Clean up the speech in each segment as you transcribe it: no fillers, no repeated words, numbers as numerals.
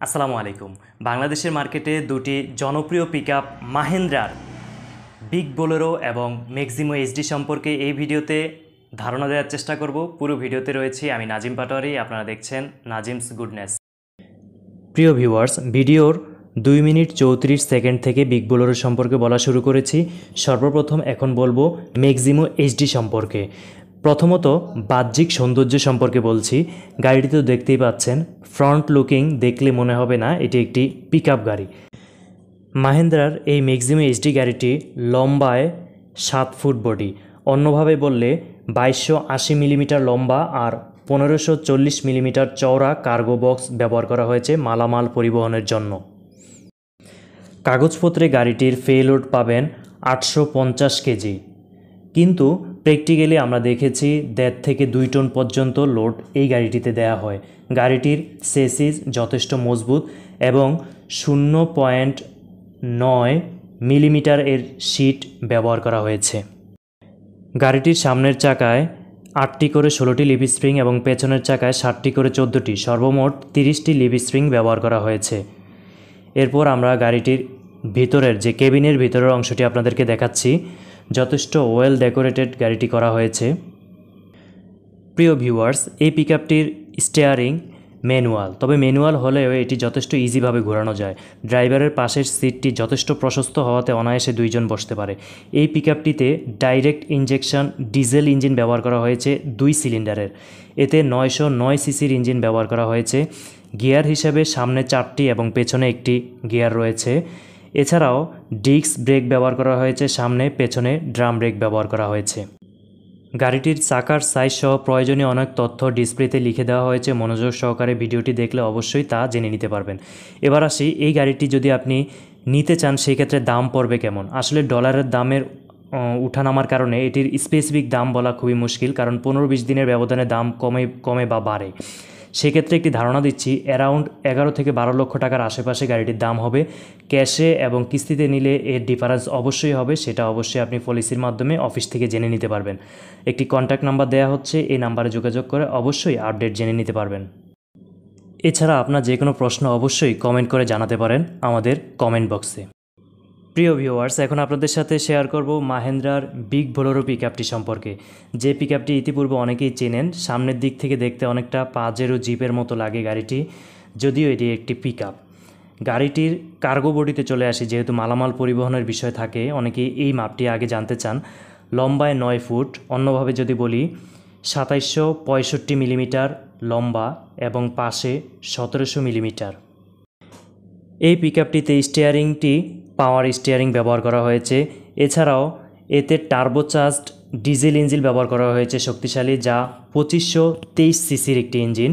আসসালামু আলাইকুম। বাংলাদেশের মার্কেটে দুটি জনপ্রিয় পিকআপ মাহিন্দ্রার বিগ বোলেরো এবং ম্যাক্সিমো এইচডি সম্পর্কে এই ভিডিওতে ধারণা দেওয়ার চেষ্টা করব। পুরো ভিডিওতে রয়েছি আমি নাজিম পাটোয়ারি, আপনারা দেখছেন নাজিমস গুডনেস। প্রিয় ভিউয়ার্স, ভিডিওর 2 মিনিট 34 সেকেন্ড থেকে বিগ বোলেরো সম্পর্কে বলা শুরু করেছি। সর্বপ্রথম এখন বলবো ম্যাক্সিমো এইচডি সম্পর্কে। প্রথমত বাহ্যিক সৌন্দর্য সম্পর্কে বলছি। গাড়িটি তো দেখতেই পাচ্ছেন, ফ্রন্ট লুকিং দেখলে মনে হবে না এটি একটি পিকআপ গাড়ি। মাহিন্দ্রার এই ম্যাক্সিমো এইচডি গাড়িটি লম্বায় 7 ফুট বডি, অন্যভাবে বললে 2280 মিলিমিটার লম্বা আর 1540 মিলিমিটার চওড়া কার্গো বক্স ব্যবহার করা হয়েছে মালামাল পরিবহনের জন্য। কাগজপত্রে গাড়িটির পেলোড পাবেন 850 কেজি, কিন্তু প্র্যাকটিক্যালি আমরা দেখেছি 1.5 থেকে 2 টন পর্যন্ত লোড এই গাড়িটিতে দেয়া হয়। গাড়িটির চেসিস যথেষ্ট মজবুত এবং 0.9 মিলিমিটার এর সিট ব্যবহার করা হয়েছে। গাড়িটির সামনের চাকায় 8টি করে 16টি লিভ স্প্রিং এবং পেছনের চাকায় 7টি করে 14টি, সর্বমোট 30টি লিভ স্প্রিং ব্যবহার করা হয়েছে। এরপর আমরা গাড়িটির ভিতরের যে কেবিনের ভিতরের অংশটি আপনাদেরকে দেখাচ্ছি। যথেষ্ট ওয়েল ডেকোরেটেড গাড়িটি করা হয়েছে। প্রিয় ভিউয়ার্স, এই পিকআপটির স্টিয়ারিং ম্যানুয়াল, তবে ম্যানুয়াল হলেও এটি যথেষ্ট ইজিভাবে ঘোরানো যায়। ড্রাইভারের পাশের সিটটি যথেষ্ট প্রশস্ত হওয়াতে অনায়াসে 2 জন বসতে পারে। এই পিকআপটিতে ডাইরেক্ট ইনজেকশন ডিজেল ইঞ্জিন ব্যবহার করা হয়েছে 2 সিলিন্ডারের। এতে 909 সিসির ইঞ্জিন ব্যবহার করা হয়েছে। গিয়ার হিসাবে সামনে 4টি এবং পেছনে 1টি গিয়ার রয়েছে। এছাড়াও ডিস্ক ব্রেক ব্যবহার করা হয়েছে, সামনে পেছনে ড্রাম ব্রেক ব্যবহার করা হয়েছে। গাড়িটির চাকার সাইজ সহ প্রয়োজনীয় অনেক তথ্য ডিসপ্লেতে লিখে দেওয়া হয়েছে। মনোযোগ সহকারে ভিডিওটি দেখলে অবশ্যই তা জেনে নিতে পারবেন। এবার আসি, এই গাড়িটি যদি আপনি নিতে চান সেই ক্ষেত্রে দাম পড়বে কেমন। আসলে ডলারের দামের উঠানামার কারণে এটির স্পেসিফিক দাম বলা খুবই মুশকিল, কারণ 15-20 দিনের ব্যবধানে দাম কমে বা বাড়ে। সেক্ষেত্রে একটি ধারণা দিচ্ছি, অ্যারাউন্ড 11 থেকে 12 লক্ষ টাকার আশেপাশে গাড়িটির দাম হবে। ক্যাশে এবং কিস্তিতে নিলে এর ডিফারেন্স অবশ্যই হবে, সেটা অবশ্যই আপনি পলিসির মাধ্যমে অফিস থেকে জেনে নিতে পারবেন। একটি কন্ট্যাক্ট নাম্বার দেওয়া হচ্ছে, এই নাম্বারে যোগাযোগ করে অবশ্যই আপডেট জেনে নিতে পারবেন। এছাড়া আপনার যে কোনো প্রশ্ন অবশ্যই কমেন্ট করে জানাতে পারেন আমাদের কমেন্ট বক্সে। প্রিয় ভিউয়ার্স, এখন আপনাদের সাথে শেয়ার করব মাহিন্দ্রার বিগ বোলেরো পিকআপটি সম্পর্কে। যে পিকআপটি ইতিপূর্বে অনেকেই চেনেন। সামনের দিক থেকে দেখতে অনেকটা পাজেরো জিপের মতো লাগে গাড়িটি, যদিও এটি একটি পিকআপ। গাড়িটির কার্গো বডিতে চলে আসি, যেহেতু মালামাল পরিবহনের বিষয় থাকে, অনেকেই এই মাপটি আগে জানতে চান। লম্বায় 9 ফুট, অন্যভাবে যদি বলি 2765 মিলিমিটার লম্বা এবং পাশে 1700 মিলিমিটার। এই পিকআপটিতে স্টিয়ারিংটি পাওয়ার স্টিয়ারিং ব্যবহার করা হয়েছে। এছাড়াও এতে টার্বোচার্জড ডিজেল ইঞ্জিন ব্যবহার করা হয়েছে শক্তিশালী, যা 2523 সিসির একটি ইঞ্জিন।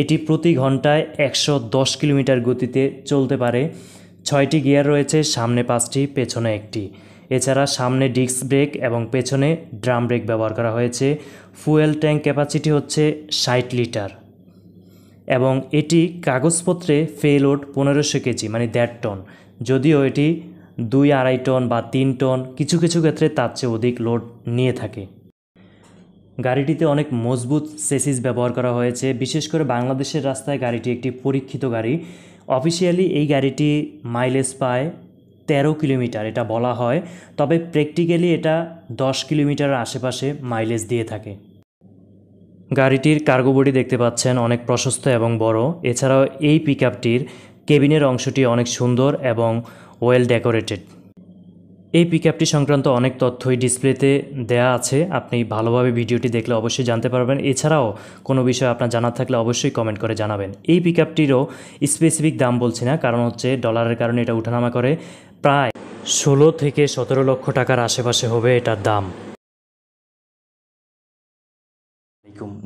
এটি প্রতি ঘন্টায় 110 কিলোমিটার গতিতে চলতে পারে। 6টি গিয়ার রয়েছে, সামনে 5টি, পেছনে 1টি। এছাড়া সামনে ডিস্ক ব্রেক এবং পেছনে ড্রাম ব্রেক ব্যবহার করা হয়েছে। ফুয়েল ট্যাঙ্ক ক্যাপাসিটি হচ্ছে 60 লিটার এবং এটি কাগজপত্রে পেলোড 1500 কেজি, মানে 1.5 টন। যদিও এটি 2-2.5 টন বা 3 টন, কিছু কিছু ক্ষেত্রে তার চেয়ে অধিক লোড নিয়ে থাকে। গাড়িটিতে অনেক মজবুত চেসিস ব্যবহার করা হয়েছে। বিশেষ করে বাংলাদেশের রাস্তায় গাড়িটি একটি পরীক্ষিত গাড়ি। অফিসিয়ালি এই গাড়িটি মাইলেজ পায় 13 কিলোমিটার, এটা বলা হয়, তবে প্র্যাকটিক্যালি এটা 10 কিলোমিটারের আশেপাশে মাইলেজ দিয়ে থাকে। গাড়িটির কার্গো বডি দেখতে পাচ্ছেন, অনেক প্রশস্ত এবং বড়। এছাড়াও এই পিকআপটির কেবিনের অংশটি অনেক সুন্দর এবং ওয়েল ডেকোরেটেড। এই পিকআপটি সংক্রান্ত অনেক তথ্যই ডিসপ্লেতে দেয়া আছে, আপনি ভালোভাবে ভিডিওটি দেখলে অবশ্যই জানতে পারবেন। এছাড়াও কোনো বিষয় আপনার জানার থাকলে অবশ্যই কমেন্ট করে জানাবেন। এই পিকআপটিরও স্পেসিফিক দাম বলছি না, কারণ হচ্ছে ডলারের কারণে এটা উঠানামা করে। প্রায় 16 থেকে 17 লক্ষ টাকার আশেপাশে হবে এটার দাম।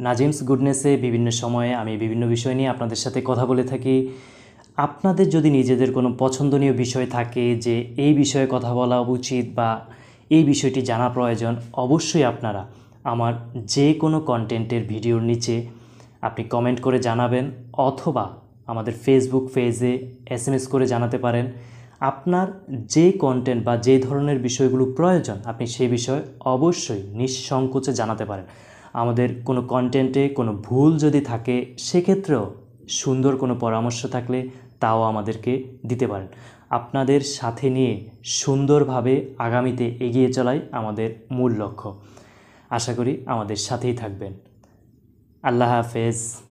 নাজিমস গুডনেসে বিভিন্ন সময়ে আমি বিভিন্ন বিষয় নিয়ে আপনাদের সাথে কথা বলে থাকি। আপনাদের যদি নিজেদের কোনো পছন্দনীয় বিষয় থাকে যে এই বিষয়ে কথা বলা উচিত বা এই বিষয়টি জানা প্রয়োজন, অবশ্যই আপনারা আমার যে কোনো কন্টেন্টের ভিডিওর নিচে আপনি কমেন্ট করে জানাবেন, অথবা আমাদের ফেসবুক পেজে SMS করে জানাতে পারেন। আপনার যে কন্টেন্ট বা যে ধরনের বিষয়গুলো প্রয়োজন, আপনি সেই বিষয়ে অবশ্যই নিঃসংকোচে জানাতে পারেন। আমাদের কোনো কন্টেন্টে কোনো ভুল যদি থাকে, সেক্ষেত্রেও সুন্দর কোনো পরামর্শ থাকলে তাও আমাদেরকে দিতে পারেন। আপনাদের সাথে নিয়ে সুন্দরভাবে আগামীতে এগিয়ে চলাই আমাদের মূল লক্ষ্য। আশা করি আমাদের সাথেই থাকবেন। আল্লাহ হাফেজ।